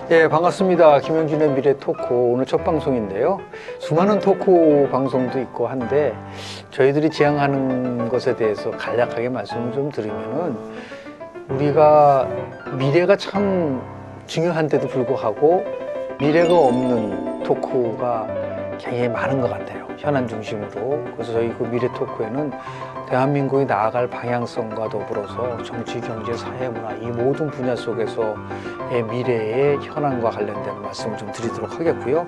예, 반갑습니다. 김영준의 미래 토크 오늘 첫 방송인데요. 수많은 토크 방송도 있고 한데 저희들이 지향하는 것에 대해서 간략하게 말씀을 좀 드리면은 우리가 미래가 참 중요한데도 불구하고 미래가 없는 토크가 굉장히 많은 것 같아요. 현안 중심으로. 그래서 저희 그 미래 토크에는 대한민국이 나아갈 방향성과 더불어서 정치, 경제, 사회, 문화 이 모든 분야 속에서의 미래의 현안과 관련된 말씀을 좀 드리도록 하겠고요.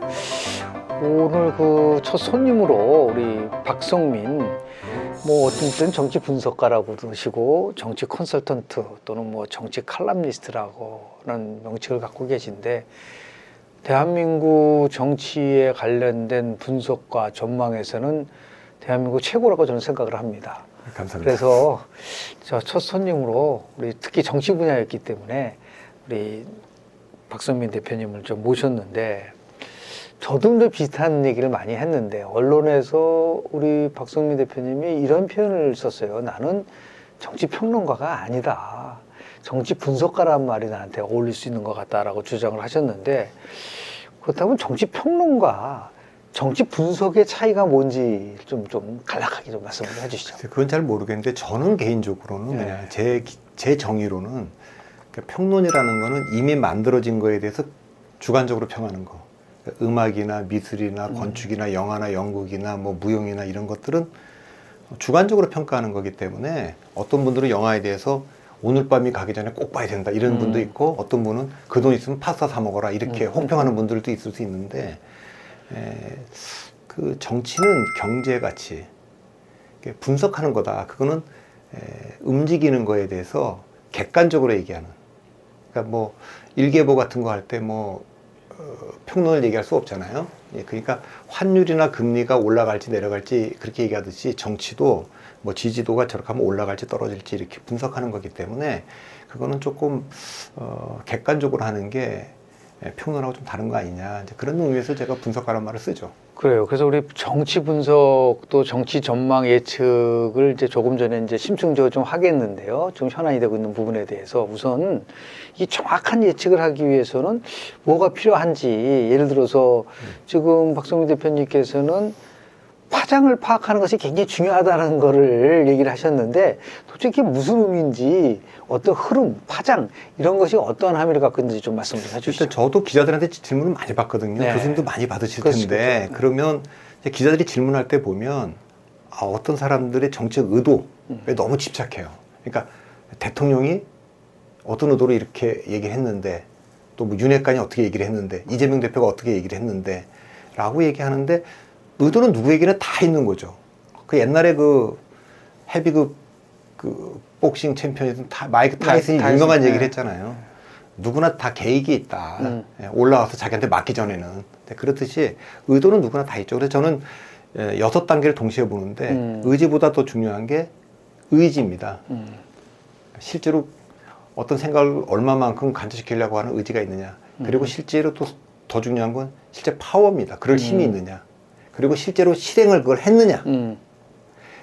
오늘 그 첫 손님으로 우리 박성민 뭐 어떤 때는 정치 분석가라고 그러시고 정치 컨설턴트 또는 뭐 정치 칼럼니스트라고는 명칭을 갖고 계신데 대한민국 정치에 관련된 분석과 전망에서는 대한민국 최고라고 저는 생각을 합니다. 감사합니다. 그래서 저 첫 손님으로 우리 특히 정치 분야였기 때문에 우리 박성민 대표님을 좀 모셨는데 저도 비슷한 얘기를 많이 했는데 언론에서 우리 박성민 대표님이 이런 표현을 썼어요. 나는 정치 평론가가 아니다. 정치 분석가란 말이 나한테 어울릴 수 있는 것 같다라고 주장을 하셨는데 그렇다면 정치 평론가, 정치 분석의 차이가 뭔지 좀 간략하게 좀 말씀을 해주시죠. 그건 잘 모르겠는데 저는 개인적으로는 그냥 제 정의로는 평론이라는 거는 이미 만들어진 거에 대해서 주관적으로 평하는 거. 음악이나 미술이나 건축이나 영화나 연극이나 뭐 무용이나 이런 것들은 주관적으로 평가하는 거기 때문에 어떤 분들은 영화에 대해서 오늘 밤이 가기 전에 꼭 봐야 된다 이런 분도 있고 어떤 분은 그 돈 있으면 파스타 사 먹어라 이렇게 혹평하는 분들도 있을 수 있는데 그 정치는 경제같이 분석하는 거다. 그거는 움직이는 거에 대해서 객관적으로 얘기하는. 그러니까 뭐 일개보 같은 거 할 때 뭐 평론을 얘기할 수 없잖아요. 그러니까 환율이나 금리가 올라갈지 내려갈지 그렇게 얘기하듯이 정치도 뭐 지지도가 저렇게 하면 올라갈지 떨어질지 이렇게 분석하는 거기 때문에 그거는 조금 객관적으로 하는 게 평론하고 좀 다른 거 아니냐 이제 그런 의미에서 제가 분석가란 말을 쓰죠. 그래요. 그래서 우리 정치 분석도 정치 전망 예측을 이제 조금 전에 이제 심층적으로 좀 하겠는데요. 좀 현안이 되고 있는 부분에 대해서 우선 이 정확한 예측을 하기 위해서는 뭐가 필요한지 예를 들어서 지금 박성민 대표님께서는 파장을 파악하는 것이 굉장히 중요하다는 거를 얘기를 하셨는데 도대체 이게 무슨 의미인지 어떤 흐름, 파장 이런 것이 어떤 함의를 갖고 있는지 좀 말씀 좀 해주시죠. 일단 저도 기자들한테 질문을 많이 받거든요. 네. 교수님도 많이 받으실 그렇죠. 텐데 그러면 이제 기자들이 질문할 때 보면 어떤 사람들의 정책 의도에 너무 집착해요. 그러니까 대통령이 어떤 의도로 이렇게 얘기를 했는데 또 뭐 윤핵관이 어떻게 얘기를 했는데 이재명 대표가 어떻게 얘기를 했는데 라고 얘기하는데 의도는 누구에게나 다 있는 거죠. 그 옛날에 그 헤비급 그 복싱 챔피언이던 마이크 타이슨이 유명한 얘기를 했잖아요. 누구나 다 계획이 있다. 올라와서 자기한테 맞기 전에는. 그렇듯이 의도는 누구나 다 있죠. 그래서 저는 6단계를 동시에 보는데 의지보다 더 중요한 게 의지입니다. 실제로 어떤 생각을 얼마만큼 관철시키려고 하는 의지가 있느냐. 그리고 실제로 또 더 중요한 건 실제 파워입니다. 그럴 힘이 있느냐. 그리고 실제로 실행을 그걸 했느냐.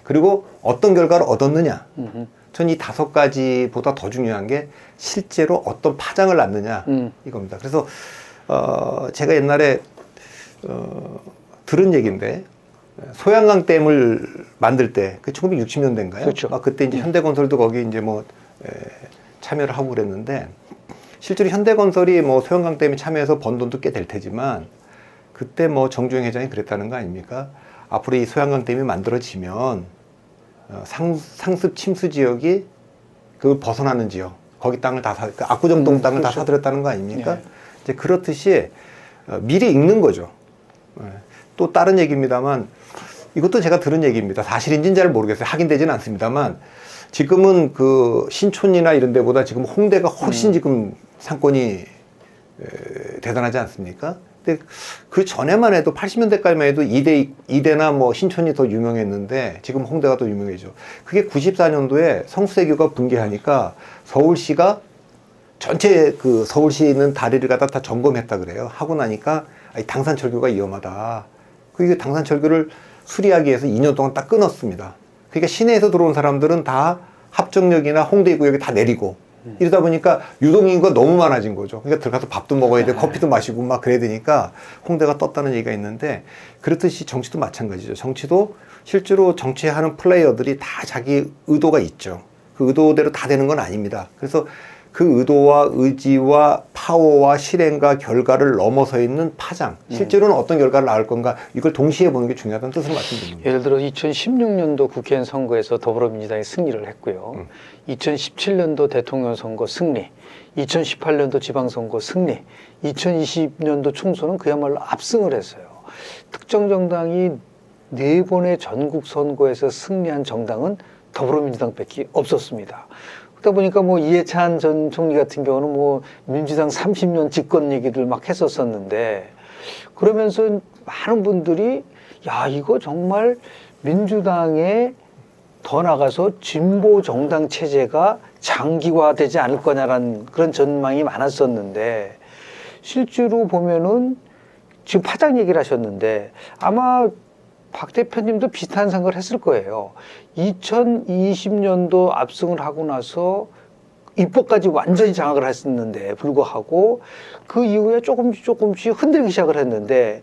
그리고 어떤 결과를 얻었느냐. 전 이 5가지보다 더 중요한 게 실제로 어떤 파장을 낳느냐 이겁니다. 그래서 제가 옛날에 들은 얘기인데 소양강 댐을 만들 때 그 1960년대인가요? 그렇죠. 그때 이제 현대건설도 거기 이제 뭐 참여를 하고 그랬는데 실제로 현대건설이 뭐 소양강 댐에 참여해서 번 돈도 꽤 될 테지만 그때 뭐 정주행 회장이 그랬다는 거 아닙니까? 앞으로 이 소양강 댐이 만들어지면 상습 침수 지역이 그 벗어나는 지역 거기 땅을 다 그 압구정동 땅을 그렇죠. 다 사들였다는 거 아닙니까? 네. 이제 그렇듯이 미리 읽는 거죠. 또 다른 얘기입니다만 이것도 제가 들은 얘기입니다. 사실인지는 잘 모르겠어요. 확인되지는 않습니다만 지금은 그 신촌이나 이런 데보다 지금 홍대가 훨씬 지금 상권이 대단하지 않습니까? 근데 그 전에만 해도 80년대까지만 해도 이대나 뭐 신촌이 더 유명했는데 지금 홍대가 더 유명해져. 그게 94년도에 성수대교가 붕괴하니까 서울시가 전체 그 서울시에 있는 다리를 갖다 다 점검했다 그래요. 하고 나니까 당산철교가 위험하다. 그 당산철교를 수리하기 위해서 2년 동안 딱 끊었습니다. 그러니까 시내에서 들어온 사람들은 다 합정역이나 홍대 구역에 다 내리고 이러다 보니까 유동인구가 너무 많아진 거죠. 그러니까 들어가서 밥도 먹어야 돼, 커피도 마시고 막 그래야 되니까 홍대가 떴다는 얘기가 있는데, 그렇듯이 정치도 마찬가지죠. 정치도 실제로 정치하는 플레이어들이 다 자기 의도가 있죠. 그 의도대로 다 되는 건 아닙니다. 그래서 그 의도와 의지와 파워와 실행과 결과를 넘어서 있는 파장, 실제로는 어떤 결과를 낳을 건가, 이걸 동시에 보는 게 중요하다는 뜻을 말씀드립니다. 예를 들어 2016년도 국회의원 선거에서 더불어민주당이 승리를 했고요. 2017년도 대통령 선거 승리, 2018년도 지방선거 승리, 2020년도 총선은 그야말로 압승을 했어요. 특정 정당이 4번의 전국 선거에서 승리한 정당은 더불어민주당밖에 없었습니다. 그러다 보니까 뭐 이해찬 전 총리 같은 경우는 뭐 민주당 30년 집권 얘기를 막 했었었는데, 그러면서 많은 분들이 야, 이거 정말 민주당에 더 나가서 진보 정당 체제가 장기화되지 않을 거냐라는 그런 전망이 많았었는데, 실제로 보면은 지금 파장 얘기를 하셨는데 아마 박 대표님도 비슷한 생각을 했을 거예요. 2020년도 압승을 하고 나서 입법까지 완전히 장악을 했었는데 불구하고 그 이후에 조금씩 흔들기 시작을 했는데,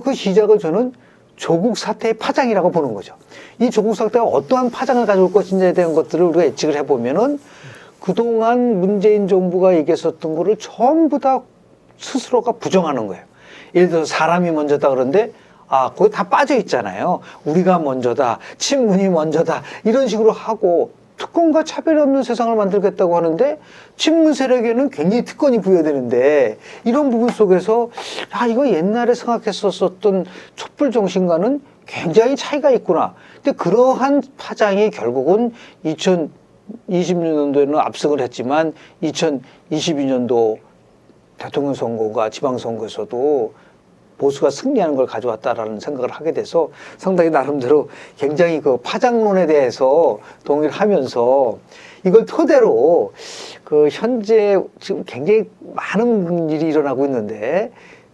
그 시작을 저는 조국 사태의 파장이라고 보는 거죠. 이 조국 사태가 어떠한 파장을 가져올 것인지에 대한 것들을 우리가 예측을 해보면은 그동안 문재인 정부가 얘기했었던 거를 전부 다 스스로가 부정하는 거예요. 예를 들어서 사람이 먼저다 그런데 거기 다 빠져 있잖아요. 우리가 먼저다, 친문이 먼저다, 이런 식으로 하고 특권과 차별이 없는 세상을 만들겠다고 하는데 친문 세력에는 굉장히 특권이 부여되는데, 이런 부분 속에서 이거 옛날에 생각했었던 촛불 정신과는 굉장히 차이가 있구나. 근데 그러한 파장이 결국은 2020년도에는 압승을 했지만 2022년도 대통령 선거가 지방선거에서도 보수가 승리하는 걸 가져왔다라는 생각을 하게 돼서 상당히 나름대로 굉장히 그 파장론에 대해서 동의를 하면서, 이걸 토대로 그 현재 지금 굉장히 많은 일이 일어나고 있는데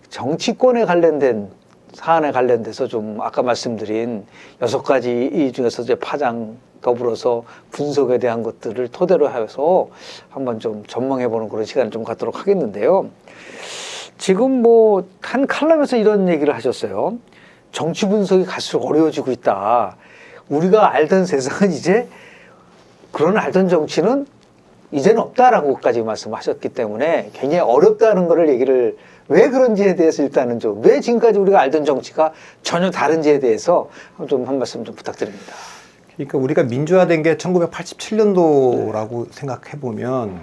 정치권에 관련된 사안에 관련돼서 좀 아까 말씀드린 6가지 이 중에서 이제 파장 더불어서 분석에 대한 것들을 토대로 해서 한번 좀 전망해보는 그런 시간을 좀 갖도록 하겠는데요. 지금 뭐 한 칼럼에서 이런 얘기를 하셨어요. 정치 분석이 갈수록 어려워지고 있다. 우리가 알던 세상은 이제, 그런 알던 정치는 이제는 없다라고까지 말씀하셨기 때문에 굉장히 어렵다는 거를 얘기를, 왜 그런지에 대해서 일단은 좀, 왜 지금까지 우리가 알던 정치가 전혀 다른지에 대해서 좀 한 말씀 좀 부탁드립니다. 그러니까 우리가 민주화된 게 1987년도라고 생각해보면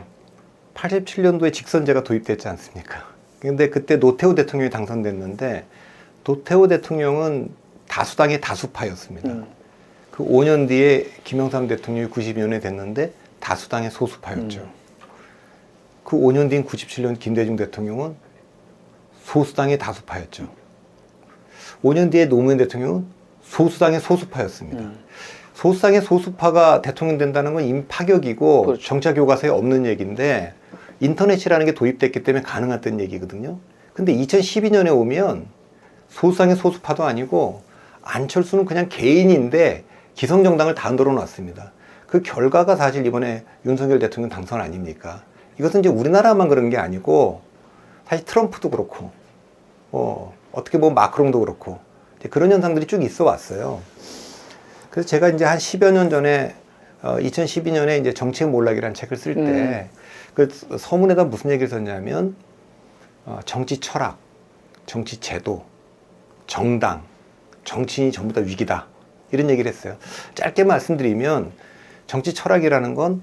87년도에 직선제가 도입됐지 않습니까? 근데 그때 노태우 대통령이 당선됐는데, 노태우 대통령은 다수당의 다수파였습니다. 그 5년 뒤에 김영삼 대통령이 92년에 됐는데 다수당의 소수파였죠. 그 5년 뒤인 97년 김대중 대통령은 소수당의 다수파였죠. 5년 뒤에 노무현 대통령은 소수당의 소수파였습니다. 소수당의 소수파가 대통령 된다는 건 이미 파격이고, 그렇죠, 정치 교과서에 없는 얘기인데, 인터넷이라는 게 도입됐기 때문에 가능했던 얘기거든요. 근데 2012년에 오면 소수당의 소수파도 아니고 안철수는 그냥 개인인데 기성정당을 다 흔들어 놨습니다. 그 결과가 사실 이번에 윤석열 대통령 당선 아닙니까? 이것은 이제 우리나라만 그런 게 아니고 사실 트럼프도 그렇고 어떻게 보면 마크롱도 그렇고 그런 현상들이 쭉 있어 왔어요. 그래서 제가 이제 한 10여 년 전에 2012년에 이제 정치의 몰락이라는 책을 쓸 때 그 서문에다 무슨 얘기를 썼냐면 정치 철학, 정치 제도, 정당, 정치인이 전부 다 위기다, 이런 얘기를 했어요. 짧게 말씀드리면 정치 철학이라는 건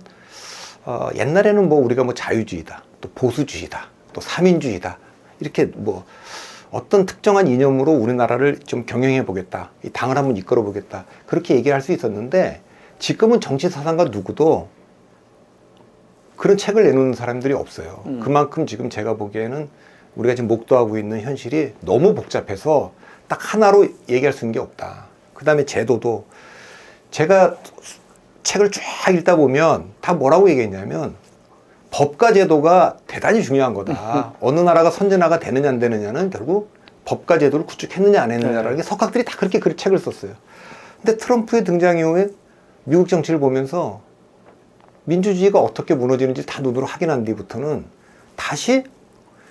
옛날에는 뭐 우리가 뭐 자유주의다, 또 보수주의다, 또 사민주의다, 이렇게 뭐 어떤 특정한 이념으로 우리나라를 좀 경영해 보겠다, 이 당을 한번 이끌어 보겠다, 그렇게 얘기할 수 있었는데, 지금은 정치 사상가 누구도 그런 책을 내놓는 사람들이 없어요. 그만큼 지금 제가 보기에는 우리가 지금 목도하고 있는 현실이 너무 복잡해서 딱 하나로 얘기할 수 있는 게 없다. 그 다음에 제도도, 제가 책을 쫙 읽다 보면 다 뭐라고 얘기했냐면 법과 제도가 대단히 중요한 거다. 어느 나라가 선진화가 되느냐 안 되느냐는 결국 법과 제도를 구축했느냐 안 했느냐라는 게 석학들이 다 그렇게 책을 썼어요. 근데 트럼프의 등장 이후에 미국 정치를 보면서 민주주의가 어떻게 무너지는지 다 눈으로 확인한 뒤부터는 다시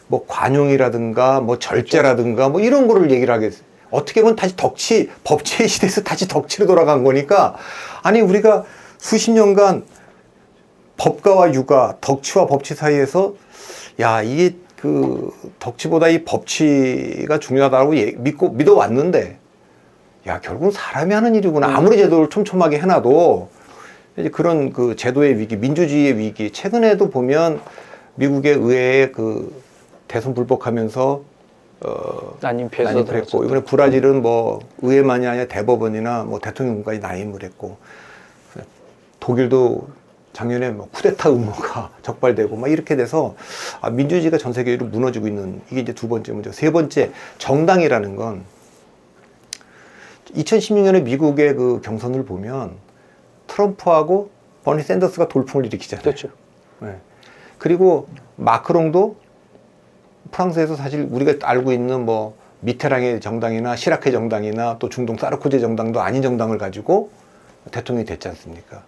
뭐 관용이라든가 뭐 절제라든가 뭐 이런 거를 얘기를 하겠어요. 어떻게 보면 다시 법치의 시대에서 다시 덕치로 돌아간 거니까, 아니 우리가 수십 년간 법가와 육아, 덕치와 법치 사이에서 야 이게 그 덕치보다 이 법치가 중요하다고 믿어왔는데, 야 결국은 사람이 하는 일이구나. 아무리 제도를 촘촘하게 해놔도 이제 그런 그 제도의 위기, 민주주의의 위기. 최근에도 보면 미국의 의회에 그 대선 불복하면서 난임을 했고, 이번에 브라질은 뭐 의회만이 아니라 대법원이나 뭐 대통령까지 난임을 했고, 독일도 작년에 뭐 쿠데타 음모가 적발되고 막 이렇게 돼서 민주주의가 전 세계로 무너지고 있는, 이게 이제 두 번째 문제. 세 번째, 정당이라는 건 2016년에 미국의 그 경선을 보면 트럼프하고 버니 샌더스가 돌풍을 일으키잖아요. 그렇죠. 네. 그리고 마크롱도 프랑스에서 사실 우리가 알고 있는 뭐 미테랑의 정당이나 시라크의 정당이나 또 중동 사르코지의 정당도 아닌 정당을 가지고 대통령이 됐지 않습니까?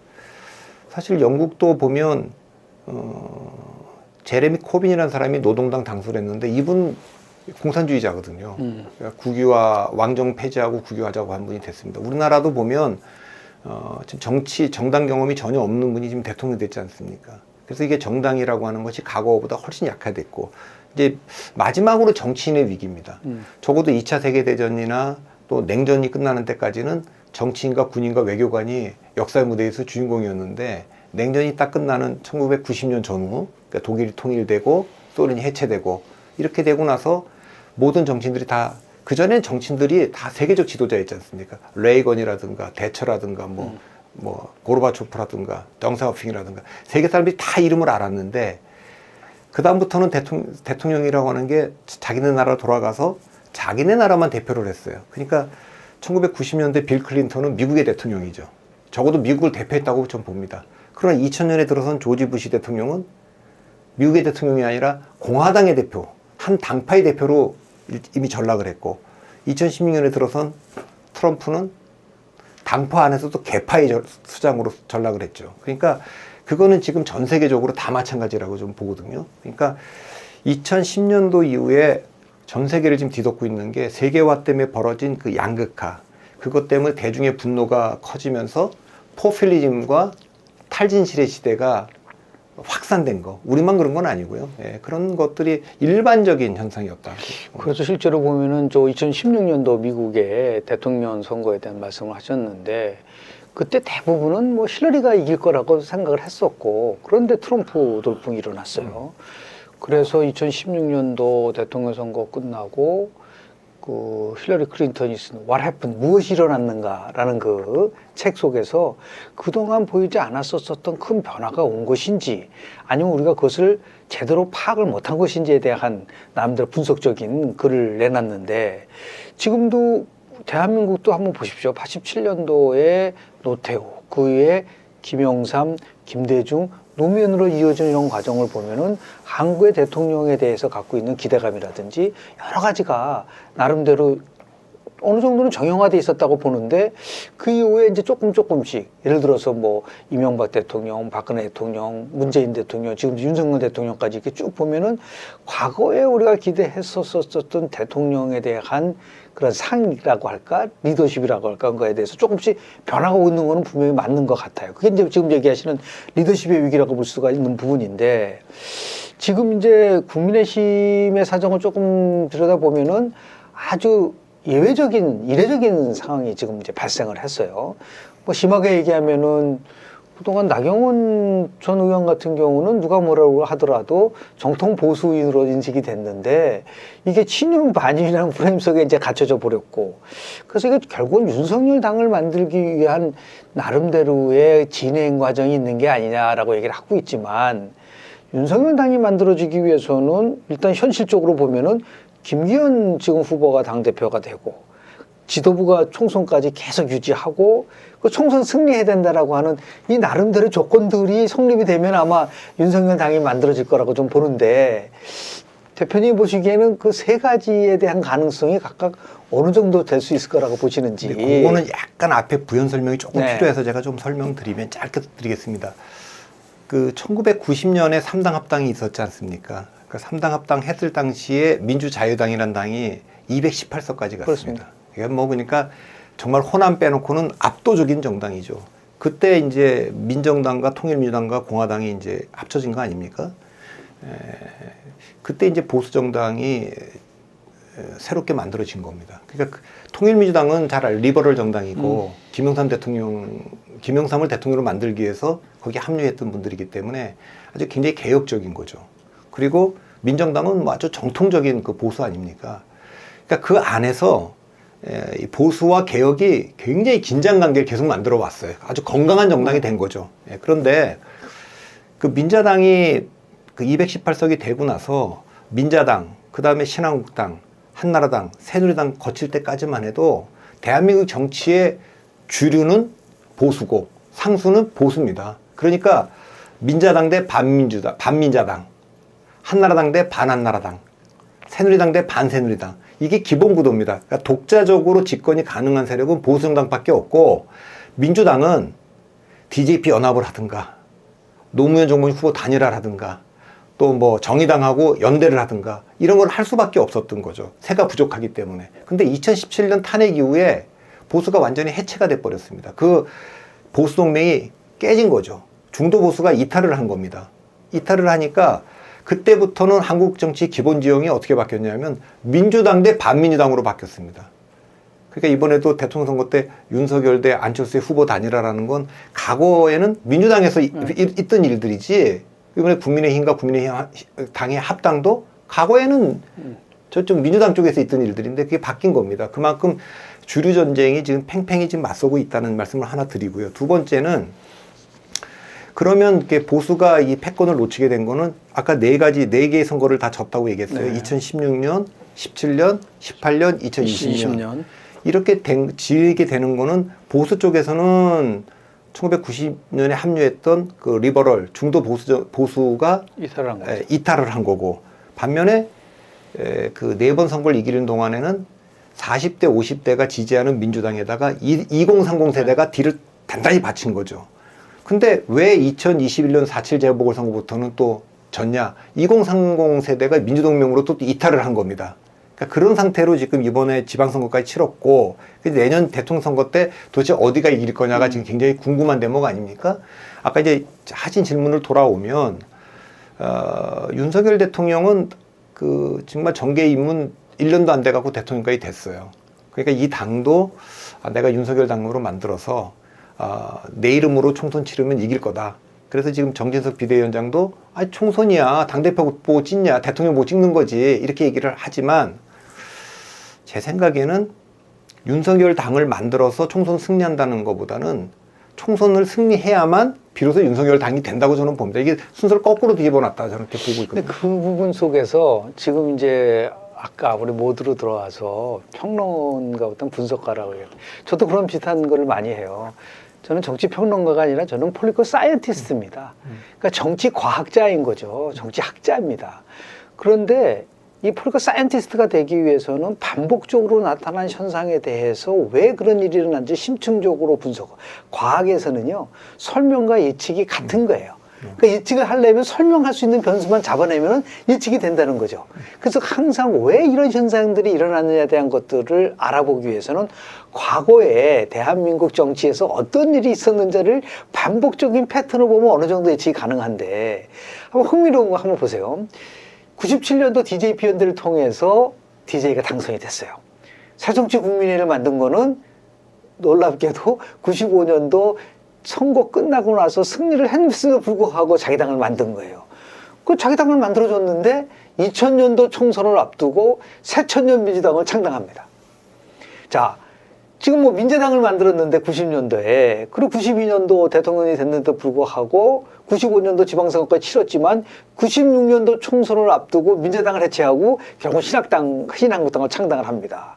사실 영국도 보면 제레미 코빈이라는 사람이 노동당 당수를 했는데 이분 공산주의자거든요. 그러니까 국유화, 왕정 폐지하고 국유화하자고 한 분이 됐습니다. 우리나라도 보면 지금 정당 경험이 전혀 없는 분이 지금 대통령이 됐지 않습니까? 그래서 이게 정당이라고 하는 것이 과거보다 훨씬 약화됐고, 이제 마지막으로 정치인의 위기입니다. 적어도 2차 세계대전이나 또 냉전이 끝나는 때까지는 정치인과 군인과 외교관이 역사의 무대에서 주인공이었는데, 냉전이 딱 끝나는 1990년 전후, 그러니까 독일이 통일되고 소련이 해체되고 이렇게 되고 나서 모든 정치인들이 다, 그전엔 정치인들이 다 세계적 지도자였지 않습니까? 레이건이라든가 대처라든가 뭐 고르바초프라든가 덩사오핑이라든가 세계 사람들이 다 이름을 알았는데, 그 다음부터는 대통령이라고 하는 게 자기네 나라 돌아가서 자기네 나라만 대표를 했어요. 그러니까 1990년대 빌 클린턴은 미국의 대통령이죠. 적어도 미국을 대표했다고 좀 봅니다. 그러나 2000년에 들어선 조지 부시 대통령은 미국의 대통령이 아니라 공화당의 대표, 한 당파의 대표로 이미 전락을 했고, 2016년에 들어선 트럼프는 당파 안에서도 개파의 수장으로 전락을 했죠. 그러니까 그거는 지금 전 세계적으로 다 마찬가지라고 좀 보거든요. 그러니까 2010년도 이후에 전 세계를 지금 뒤덮고 있는 게 세계화 때문에 벌어진 그 양극화, 그것 때문에 대중의 분노가 커지면서 포퓰리즘과 탈진실의 시대가 확산된 거. 우리만 그런 건 아니고요. 예, 그런 것들이 일반적인 현상이었다. 그래서 실제로 보면은 저 2016년도 미국의 대통령 선거에 대한 말씀을 하셨는데, 그때 대부분은 뭐 힐러리가 이길 거라고 생각을 했었고, 그런데 트럼프 돌풍이 일어났어요. 그래서 2016년도 대통령 선거 끝나고 그 힐러리 클린턴이 쓴 What Happened? 무엇이 일어났는가라는 그 책 속에서 그동안 보이지 않았었던 큰 변화가 온 것인지, 아니면 우리가 그것을 제대로 파악을 못한 것인지에 대한 나름대로 분석적인 글을 내놨는데, 지금도 대한민국도 한번 보십시오. 87년도에 노태우, 그 위에 김영삼, 김대중, 노무현으로 이어진 이런 과정을 보면은 한국의 대통령에 대해서 갖고 있는 기대감이라든지 여러 가지가 나름대로 어느 정도는 정형화돼 있었다고 보는데, 그 이후에 이제 조금씩, 예를 들어서 뭐 이명박 대통령, 박근혜 대통령, 문재인 대통령, 지금 윤석열 대통령까지 이렇게 쭉 보면은 과거에 우리가 기대했었던 대통령에 대한 그런 상이라고 할까, 리더십이라고 할까, 그런 거에 대해서 조금씩 변화가 있는 거는 분명히 맞는 것 같아요. 그게 이제 지금 얘기하시는 리더십의 위기라고 볼 수가 있는 부분인데, 지금 이제 국민의힘의 사정을 조금 들여다보면은 아주 예외적인, 이례적인 상황이 지금 이제 발생을 했어요. 뭐 심하게 얘기하면은 그동안 나경원 전 의원 같은 경우는 누가 뭐라고 하더라도 정통 보수인으로 인식이 됐는데, 이게 친윤 반윤이라는 프레임 속에 이제 갇혀져 버렸고, 그래서 이게 결국은 윤석열 당을 만들기 위한 나름대로의 진행 과정이 있는 게 아니냐라고 얘기를 하고 있지만, 윤석열 당이 만들어지기 위해서는 일단 현실적으로 보면은 김기현 지금 후보가 당대표가 되고, 지도부가 총선까지 계속 유지하고, 그 총선 승리해야 된다라고 하는 이 나름대로 조건들이 성립이 되면 아마 윤석열 당이 만들어질 거라고 좀 보는데, 대표님 보시기에는 그 세 가지에 대한 가능성이 각각 어느 정도 될 수 있을 거라고 보시는지. 그거는 약간 앞에 부연 설명이 조금 네. 필요해서 제가 좀 설명드리면 짧게 드리겠습니다. 그 1990년에 3당 합당이 있었지 않습니까? 그 3당 합당 했을 당시에 민주자유당이라는 당이 218석까지 갔습니다. 그렇습니다. 그러니까 뭐 그러니까 정말 호남 빼놓고는 압도적인 정당이죠. 그때 이제 민정당과 통일민주당과 공화당이 이제 합쳐진 거 아닙니까? 그때 이제 보수 정당이 새롭게 만들어진 겁니다. 그러니까 통일민주당은 잘 리버럴 정당이고 김영삼을 대통령으로 만들기 위해서 거기에 합류했던 분들이기 때문에 아주 굉장히 개혁적인 거죠. 그리고 민정당은 뭐 아주 정통적인 그 보수 아닙니까? 그러니까 그 안에서 이 보수와 개혁이 굉장히 긴장 관계를 계속 만들어 왔어요. 아주 건강한 정당이 된 거죠. 그런데 그 민자당이 그 218석이 되고 나서 민자당, 그 다음에 신한국당, 한나라당, 새누리당 거칠 때까지만 해도 대한민국 정치의 주류는 보수고 상수는 보수입니다. 그러니까 민자당 대 반민자당, 한나라당 대 반한나라당, 새누리당 대 반새누리당, 이게 기본 구도입니다. 그러니까 독자적으로 집권이 가능한 세력은 보수정당밖에 없고, 민주당은 DJP 연합을 하든가 노무현 정부인 후보 단일화를 하든가 또 뭐 정의당하고 연대를 하든가 이런 걸 할 수밖에 없었던 거죠. 세가 부족하기 때문에. 근데 2017년 탄핵 이후에 보수가 완전히 해체가 돼 버렸습니다. 그 보수 동맹이 깨진 거죠. 중도 보수가 이탈을 한 겁니다. 이탈을 하니까 그때부터는 한국 정치 기본 지형이 어떻게 바뀌었냐면 민주당 대 반민주당으로 바뀌었습니다. 그러니까 이번에도 대통령 선거 때 윤석열 대 안철수의 후보 단일화라는 건 과거에는 민주당에서 있던 일들이지, 이번에 국민의힘과 국민의힘당의 합당도 과거에는 저쪽 민주당 쪽에서 있던 일들인데 그게 바뀐 겁니다. 그만큼 주류 전쟁이 지금 팽팽히 지금 맞서고 있다는 말씀을 하나 드리고요. 두 번째는, 그러면 이렇게 보수가 이 패권을 놓치게 된 거는 아까 네 개의 선거를 다 졌다고 얘기했어요. 네. 2016년, 17년, 18년, 2020년. 이렇게 지게 되는 거는 보수 쪽에서는 1990년에 합류했던 그 리버럴 중도 보수가 이탈을 한 거고, 반면에 그 네 번 선거를 이기는 동안에는 40대 50대가 지지하는 민주당에다가 2030 세대가 뒤를 단단히 바친 거죠. 근데 왜 2021년 4.7 재보궐선거부터는 또 졌냐? 2030 세대가 민주동맹으로 또 이탈을 한 겁니다. 그러니까 그런 상태로 지금 이번에 지방선거까지 치렀고, 내년 대통령 선거 때 도대체 어디가 이길 거냐가 지금 굉장히 궁금한 대목 아닙니까? 아까 이제 하신 질문을 돌아오면, 윤석열 대통령은 그 정말 정계 입문 1년도 안 돼갖고 대통령까지 됐어요. 그러니까 이 당도 내가 윤석열 당으로 만들어서 내 이름으로 총선 치르면 이길 거다. 그래서 지금 정진석 비대위원장도 총선이야, 당대표 보고 찍냐, 대통령 보고 찍는 거지, 이렇게 얘기를 하지만 제 생각에는 윤석열 당을 만들어서 총선 승리한다는 것보다는 총선을 승리해야만 비로소 윤석열 당이 된다고 저는 봅니다. 이게 순서를 거꾸로 뒤집어 놨다, 저는 이렇게 보고 있거든요. 근데 그 부분 속에서 지금 이제 아까 우리 모두로 들어와서 평론가 어떤 분석가라고 해요. 저도 그런 비슷한 거를 많이 해요. 저는 정치 평론가가 아니라 저는 폴리티컬 사이언티스트입니다. 그러니까 정치 과학자인 거죠. 정치 학자입니다. 그런데 이 폴리티컬 사이언티스트가 되기 위해서는 반복적으로 나타난 현상에 대해서 왜 그런 일이 일어난지 심층적으로 분석. 과학에서는요, 설명과 예측이 같은 거예요. 그러니까 예측을 하려면 설명할 수 있는 변수만 잡아내면 예측이 된다는 거죠. 그래서 항상 왜 이런 현상들이 일어나느냐에 대한 것들을 알아보기 위해서는 과거에 대한민국 정치에서 어떤 일이 있었는지를 반복적인 패턴을 보면 어느 정도 예측이 가능한데, 한번 흥미로운 거 한번 보세요. 97년도 DJP 연대를 통해서 DJ가 당선이 됐어요. 새정치국민회를 만든 거는 놀랍게도 95년도 선거 끝나고 나서 승리를 했음에도 불구하고 자기 당을 만든 거예요. 그 자기 당을 만들어줬는데 2000년도 총선을 앞두고 새천년 민주당을 창당합니다. 자, 지금 뭐 민재당을 만들었는데 90년도에, 그리고 92년도 대통령이 됐는데도 불구하고 95년도 지방선거까지 치렀지만 96년도 총선을 앞두고 민재당을 해체하고 결국 신한국당을 창당을 합니다.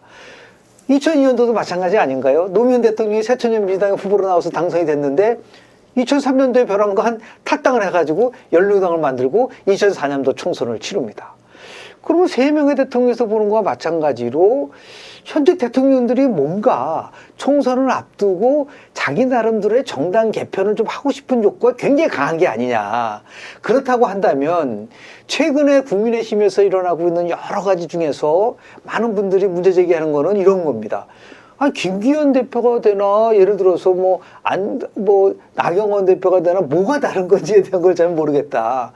2002년도도 마찬가지 아닌가요? 노무현 대통령이 새천년 민주당의 후보로 나와서 당선이 됐는데 2003년도에 벼랑간 탈당을 해가지고 연루당을 만들고 2004년도 총선을 치릅니다. 그러면 세 명의 대통령에서 보는 거와 마찬가지로 현재 대통령들이 뭔가 총선을 앞두고 자기 나름대로의 정당 개편을 좀 하고 싶은 욕구가 굉장히 강한 게 아니냐. 그렇다고 한다면 최근에 국민의힘에서 일어나고 있는 여러 가지 중에서 많은 분들이 문제 제기하는 거는 이런 겁니다. 아니, 김기현 대표가 되나, 예를 들어서 나경원 대표가 되나, 뭐가 다른 건지에 대한 걸 잘 모르겠다.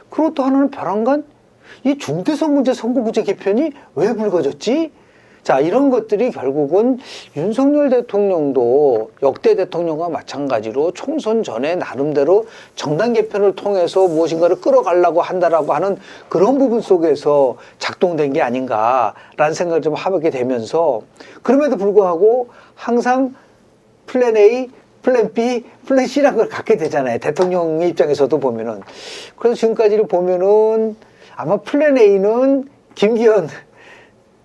그리고 또 하나는 벼랑간, 이 중대선 문제, 선거구제 개편이 왜 불거졌지? 자, 이런 것들이 결국은 윤석열 대통령도 역대 대통령과 마찬가지로 총선 전에 나름대로 정당 개편을 통해서 무엇인가를 끌어가려고 한다라고 하는 그런 부분 속에서 작동된 게 아닌가라는 생각을 좀 해보게 되면서, 그럼에도 불구하고 항상 플랜 A, 플랜 B, 플랜 C라는 걸 갖게 되잖아요. 대통령의 입장에서도 보면은. 그래서 지금까지를 보면은 아마 플랜 A는 김기현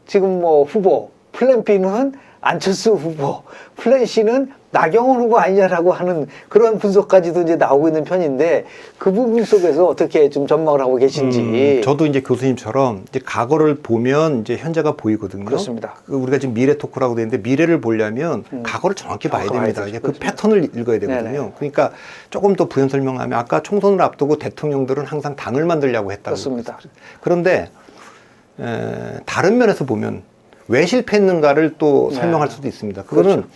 지금 후보, 플랜 B는 안철수 후보, 플랜 C는 나경원 후보 아니냐라고 하는 그런 분석까지도 이제 나오고 있는 편인데, 그 부분 속에서 어떻게 좀 전망을 하고 계신지. 저도 이제 교수님처럼 이제 과거를 보면 이제 현재가 보이거든요. 그렇습니다. 우리가 지금 미래 토크라고 되어 있는데, 미래를 보려면 과거를 정확히 봐야 됩니다. 이제 그 패턴을 읽어야 되거든요. 네네. 그러니까 조금 더 부연 설명하면, 아까 총선을 앞두고 대통령들은 항상 당을 만들려고 했다고. 그렇습니다. 그런데 다른 면에서 보면 왜 실패했는가를 또 설명할 수도 있습니다. 그거는 그렇죠.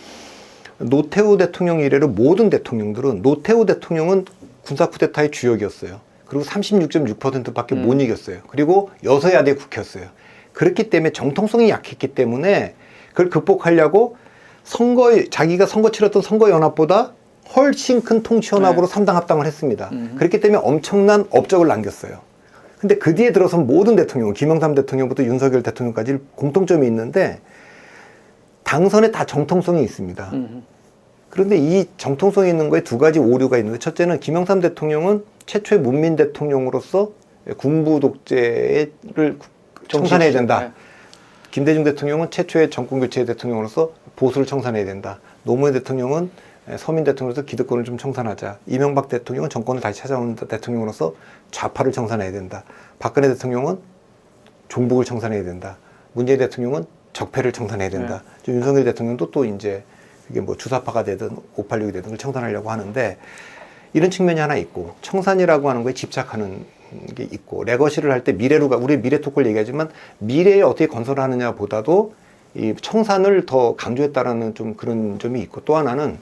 노태우 대통령 이래로 모든 대통령들은, 노태우 대통령은 군사 쿠데타의 주역이었어요. 그리고 36.6%밖에 못 이겼어요. 그리고 여서야대 국회였어요. 그렇기 때문에 정통성이 약했기 때문에 그걸 극복하려고 자기가 선거 치렀던 선거연합보다 훨씬 큰 통치연합으로 3당 합당을 했습니다. 그렇기 때문에 엄청난 업적을 남겼어요. 근데 그 뒤에 들어선 모든 대통령, 김영삼 대통령부터 윤석열 대통령까지 공통점이 있는데, 당선에 다 정통성이 있습니다. 그런데 이 정통성이 있는 거에 두 가지 오류가 있는데, 첫째는 김영삼 대통령은 최초의 문민 대통령으로서 군부 독재를 청산해야 된다. 김대중 대통령은 최초의 정권교체 대통령으로서 보수를 청산해야 된다. 노무현 대통령은 서민 대통령으로서 기득권을 좀 청산하자. 이명박 대통령은 정권을 다시 찾아오는 대통령으로서 좌파를 청산해야 된다. 박근혜 대통령은 종북을 청산해야 된다. 문재인 대통령은 적폐를 청산해야 된다. 윤석열 대통령도 또 이제 이게 주사파가 되든 586이 되든 그걸 청산하려고 하는데, 이런 측면이 하나 있고, 청산이라고 하는 거에 집착하는 게 있고, 레거시를 할 때 우리 미래 토크를 얘기하지만 미래에 어떻게 건설하느냐 보다도 이 청산을 더 강조했다라는 좀 그런 점이 있고, 또 하나는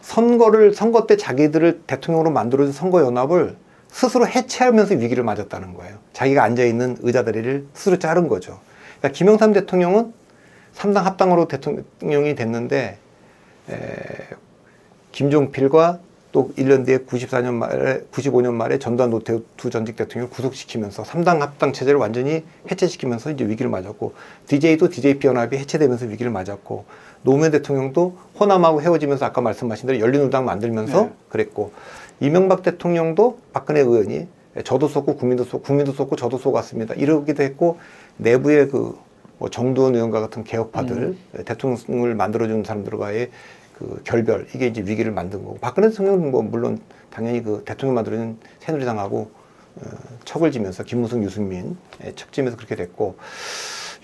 선거 때 자기들을 대통령으로 만들어준 선거연합을 스스로 해체하면서 위기를 맞았다는 거예요. 자기가 앉아있는 의자다리를 스스로 자른 거죠. 그러니까 김영삼 대통령은 3당 합당으로 대통령이 됐는데, 김종필과 또 1년 뒤에 95년 말에 전두환 노태우 두 전직 대통령을 구속시키면서 3당 합당 체제를 완전히 해체시키면서 이제 위기를 맞았고, DJ도 DJP 연합이 해체되면서 위기를 맞았고, 노무현 대통령도 호남하고 헤어지면서 아까 말씀하신 대로 열린우리당 만들면서 그랬고, 이명박 대통령도 박근혜 의원이 저도 쏟고 국민도 쏟고 저도 쏟았습니다. 이러기도 했고, 내부의 정두원 의원과 같은 개혁파들, 대통령을 만들어준 사람들과의 그 결별, 이게 이제 위기를 만든 거고, 박근혜 대통령은 물론 당연히 그 대통령 만들어준 새누리당하고 척을 지면서 김무성, 유승민 척 지면서 그렇게 됐고,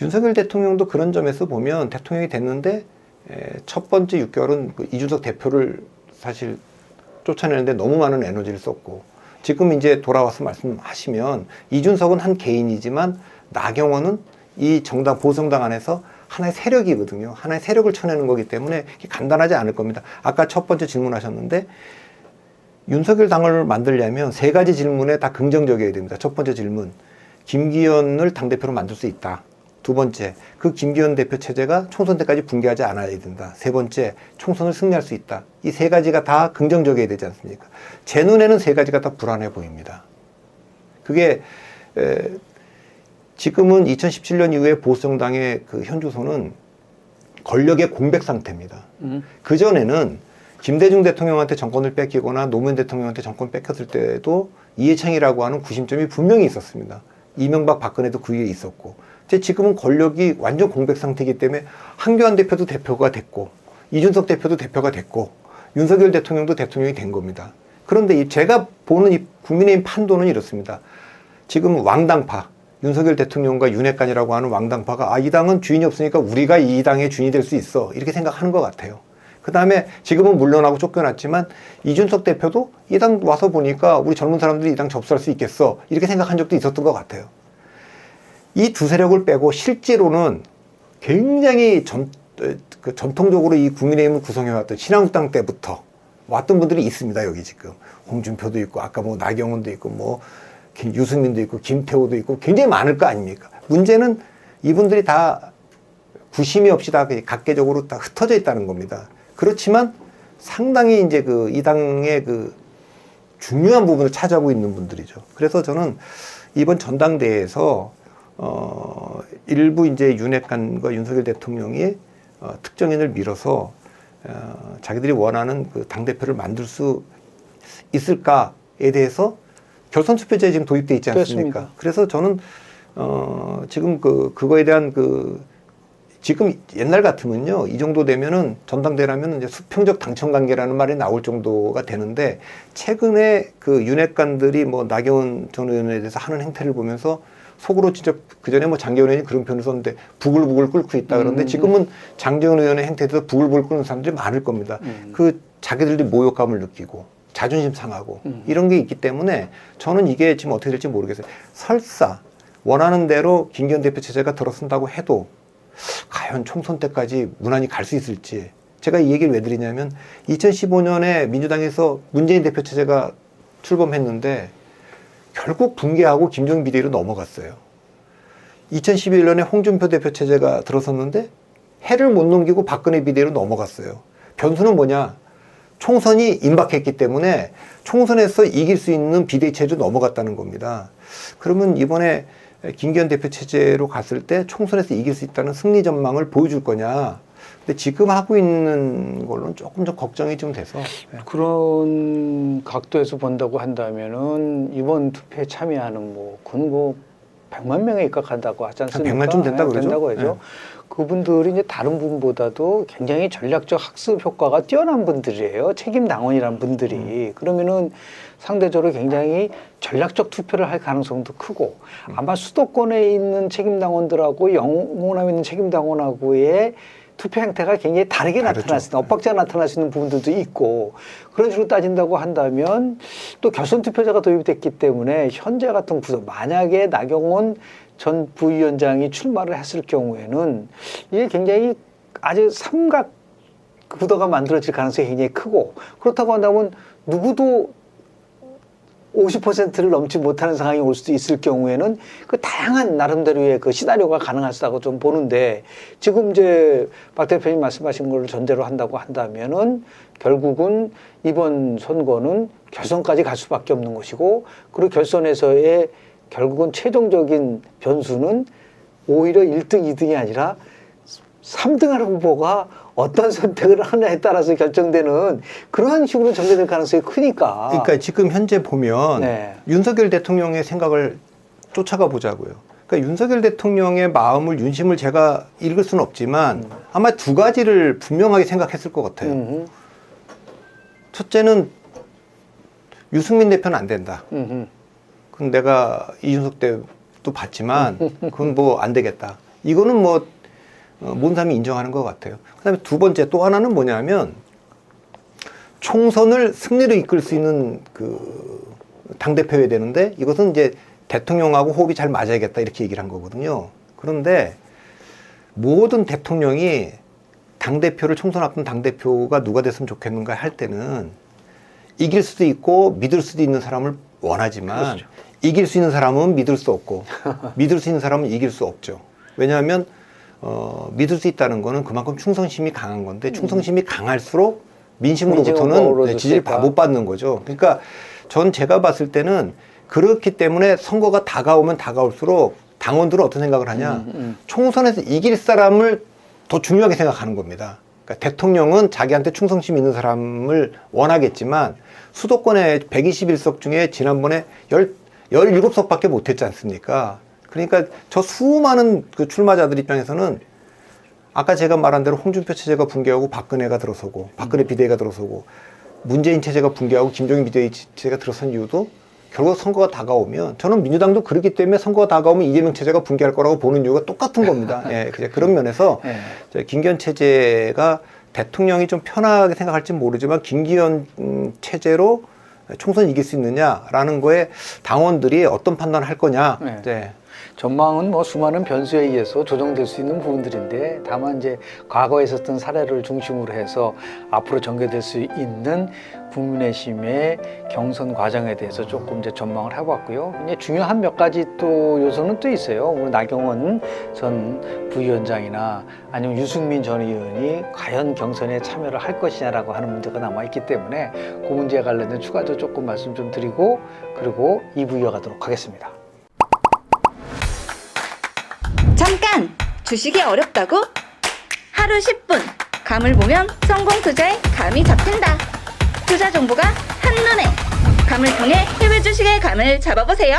윤석열 대통령도 그런 점에서 보면 대통령이 됐는데 첫 번째 6개월은 이준석 대표를 사실 쫓아내는데 너무 많은 에너지를 썼고, 지금 이제 돌아와서 말씀하시면 이준석은 한 개인이지만 나경원은 이 보수정당 안에서 하나의 세력이거든요. 하나의 세력을 쳐내는 거기 때문에 간단하지 않을 겁니다. 아까 첫 번째 질문하셨는데, 윤석열 당을 만들려면 세 가지 질문에 다 긍정적이어야 됩니다. 첫 번째 질문, 김기현을 당대표로 만들 수 있다. 두 번째, 그 김기현 대표 체제가 총선 때까지 붕괴하지 않아야 된다. 세 번째, 총선을 승리할 수 있다. 이 세 가지가 다 긍정적이어야 되지 않습니까? 제 눈에는 세 가지가 다 불안해 보입니다. 그게 지금은 2017년 이후에 보수정당의 그 현주소는 권력의 공백 상태입니다. 그전에는 김대중 대통령한테 정권을 뺏기거나 노무현 대통령한테 정권 뺏겼을 때도 이해창이라고 하는 구심점이 분명히 있었습니다. 이명박, 박근혜도 그 위에 있었고. 지금은 권력이 완전 공백 상태이기 때문에 한교안 대표도 대표가 됐고, 이준석 대표도 대표가 됐고, 윤석열 대통령도 대통령이 된 겁니다. 그런데 제가 보는 이 국민의힘 판도는 이렇습니다. 지금 왕당파, 윤석열 대통령과 윤핵관이라고 하는 왕당파가 이 당은 주인이 없으니까 우리가 이 당의 주인이 될 수 있어 이렇게 생각하는 것 같아요. 그 다음에 지금은 물러나고 쫓겨났지만 이준석 대표도 이 당 와서 보니까 우리 젊은 사람들이 이 당 접수할 수 있겠어 이렇게 생각한 적도 있었던 것 같아요. 이 두 세력을 빼고 실제로는 굉장히 전통적으로 이 국민의힘을 구성해왔던 신한국당 때부터 왔던 분들이 있습니다. 여기 지금 홍준표도 있고 아까 뭐 나경원도 있고 뭐 유승민도 있고 김태호도 있고 굉장히 많을 거 아닙니까? 문제는 이분들이 다 구심이 없이 다 각계적으로 다 흩어져 있다는 겁니다. 그렇지만 상당히 이제 이 당의 중요한 부분을 차지하고 있는 분들이죠. 그래서 저는 이번 전당대회에서 일부 이제 윤핵관과 윤석열 대통령이 특정인을 밀어서 자기들이 원하는 당대표를 만들 수 있을까에 대해서 결선 투표제에 지금 도입돼 있지 않습니까? 그렇습니다. 그래서 저는 지금 그거에 대한 지금 옛날 같으면요 이 정도 되면은 전당대회라면 이제 수평적 당청 관계라는 말이 나올 정도가 되는데 최근에 윤핵관들이 뭐 나경원 전 의원에 대해서 하는 행태를 보면서 속으로 진짜 그 전에 뭐 장재원 의원이 그런 표현을 썼는데 부글부글 끓고 있다 그러는데 지금은 장재원 의원의 행태에 대해서 부글부글 끓는 사람들이 많을 겁니다. 자기들이 모욕감을 느끼고 자존심 상하고 이런 게 있기 때문에 저는 이게 지금 어떻게 될지 모르겠어요. 설사 원하는 대로 김기현 대표 체제가 들어선다고 해도 과연 총선 때까지 무난히 갈 수 있을지 제가 이 얘기를 왜 드리냐면 2015년에 민주당에서 문재인 대표 체제가 출범했는데 결국 붕괴하고 김종인 비대위로 넘어갔어요. 2011년에 홍준표 대표 체제가 들어섰는데 해를 못 넘기고 박근혜 비대위로 넘어갔어요. 변수는 뭐냐? 총선이 임박했기 때문에 총선에서 이길 수 있는 비대위 체제로 넘어갔다는 겁니다. 그러면 이번에 김기현 대표 체제로 갔을 때 총선에서 이길 수 있다는 승리 전망을 보여줄 거냐. 근데 지금 하고 있는 걸로는 조금 좀 걱정이 좀 돼서. 그런 각도에서 본다고 한다면은 이번 투표에 참여하는 군 100만 명에 입각한다고 하지 않습니까? 100만 좀 된다 그러죠. 된다고 하죠. 네. 그분들이 이제 다른 분보다도 굉장히 전략적 학습 효과가 뛰어난 분들이에요. 책임 당원이라는 분들이. 그러면은 상대적으로 굉장히 전략적 투표를 할 가능성도 크고 아마 수도권에 있는 책임 당원들하고 영호남에 있는 책임 당원하고의 투표 행태가 굉장히 다르게 나타날 수 있는, 엇박자가 나타날 수 있는 부분들도 있고 그런 식으로 따진다고 한다면 또 결선 투표제가 도입됐기 때문에 현재 같은 구도 만약에 나경원 전 부위원장이 출마를 했을 경우에는 이게 굉장히 아주 삼각 구도가 만들어질 가능성이 굉장히 크고 그렇다고 한다면 누구도 50%를 넘지 못하는 상황이 올 수도 있을 경우에는 다양한 나름대로의 시나리오가 가능할 수다고 좀 보는데 지금 이제 박 대표님 말씀하신 걸 전제로 한다고 한다면은 결국은 이번 선거는 결선까지 갈 수밖에 없는 것이고 그리고 결선에서의 결국은 최종적인 변수는 오히려 1등, 2등이 아니라 3등하는 후보가 어떤 선택을 하느냐에 따라서 결정되는 그러한 식으로 전개될 가능성이 크니까. 그러니까 지금 현재 보면 네. 윤석열 대통령의 생각을 쫓아가 보자고요. 그러니까 윤석열 대통령의 마음을 윤심을 제가 읽을 수는 없지만 아마 두 가지를 분명하게 생각했을 것 같아요. 첫째는 유승민 대표는 안 된다. 그럼 내가 이준석 때도 봤지만 그건 뭐 안 되겠다. 이거는 뭐 모든 사람이 인정하는 것 같아요. 그 다음에 두 번째 또 하나는 뭐냐면 총선을 승리로 이끌 수 있는 당대표여야 되는데 이것은 이제 대통령하고 호흡이 잘 맞아야겠다 이렇게 얘기를 한 거거든요. 그런데 모든 대통령이 당대표를 총선 앞둔 당대표가 누가 됐으면 좋겠는가 할 때는 이길 수도 있고 믿을 수도 있는 사람을 원하지만 그렇죠. 이길 수 있는 사람은 믿을 수 없고 믿을 수 있는 사람은 이길 수 없죠. 왜냐하면 믿을 수 있다는 거는 그만큼 충성심이 강한 건데 충성심이 강할수록 민심으로부터는 지지를 못 받는 거죠. 그러니까 제가 봤을 때는 그렇기 때문에 선거가 다가오면 다가올수록 당원들은 어떤 생각을 하냐. 총선에서 이길 사람을 더 중요하게 생각하는 겁니다. 그러니까 대통령은 자기한테 충성심 있는 사람을 원하겠지만 수도권의 121석 중에 지난번에 17석밖에 못했지 않습니까? 그러니까 저 수많은 출마자들 입장에서는 아까 제가 말한 대로 홍준표 체제가 붕괴하고 박근혜가 들어서고 박근혜 비대위가 들어서고 문재인 체제가 붕괴하고 김종인 비대위 체제가 들어선 이유도 결국 선거가 다가오면 저는 민주당도 그렇기 때문에 선거가 다가오면 이재명 체제가 붕괴할 거라고 보는 이유가 똑같은 겁니다. 예, 그런 면에서 김기현 체제가 대통령이 좀 편하게 생각할지 모르지만 김기현 체제로 총선 이길 수 있느냐라는 거에 당원들이 어떤 판단을 할 거냐. 네. 전망은 뭐 수많은 변수에 의해서 조정될 수 있는 부분들인데 다만 이제 과거에 있었던 사례를 중심으로 해서 앞으로 전개될 수 있는 국민의힘의 경선 과정에 대해서 조금 이제 전망을 해봤고요. 이제 중요한 몇 가지 또 요소는 또 있어요. 오늘 나경원 전 부위원장이나 아니면 유승민 전 의원이 과연 경선에 참여를 할 것이냐라고 하는 문제가 남아있기 때문에 그 문제에 관련된 추가도 조금 말씀 좀 드리고 그리고 2부 이어가도록 하겠습니다. 잠깐! 주식이 어렵다고? 하루 10분 감을 보면 성공 투자에 감이 잡힌다. 투자 정보가 한눈에 감을 통해 해외 주식의 감을 잡아보세요.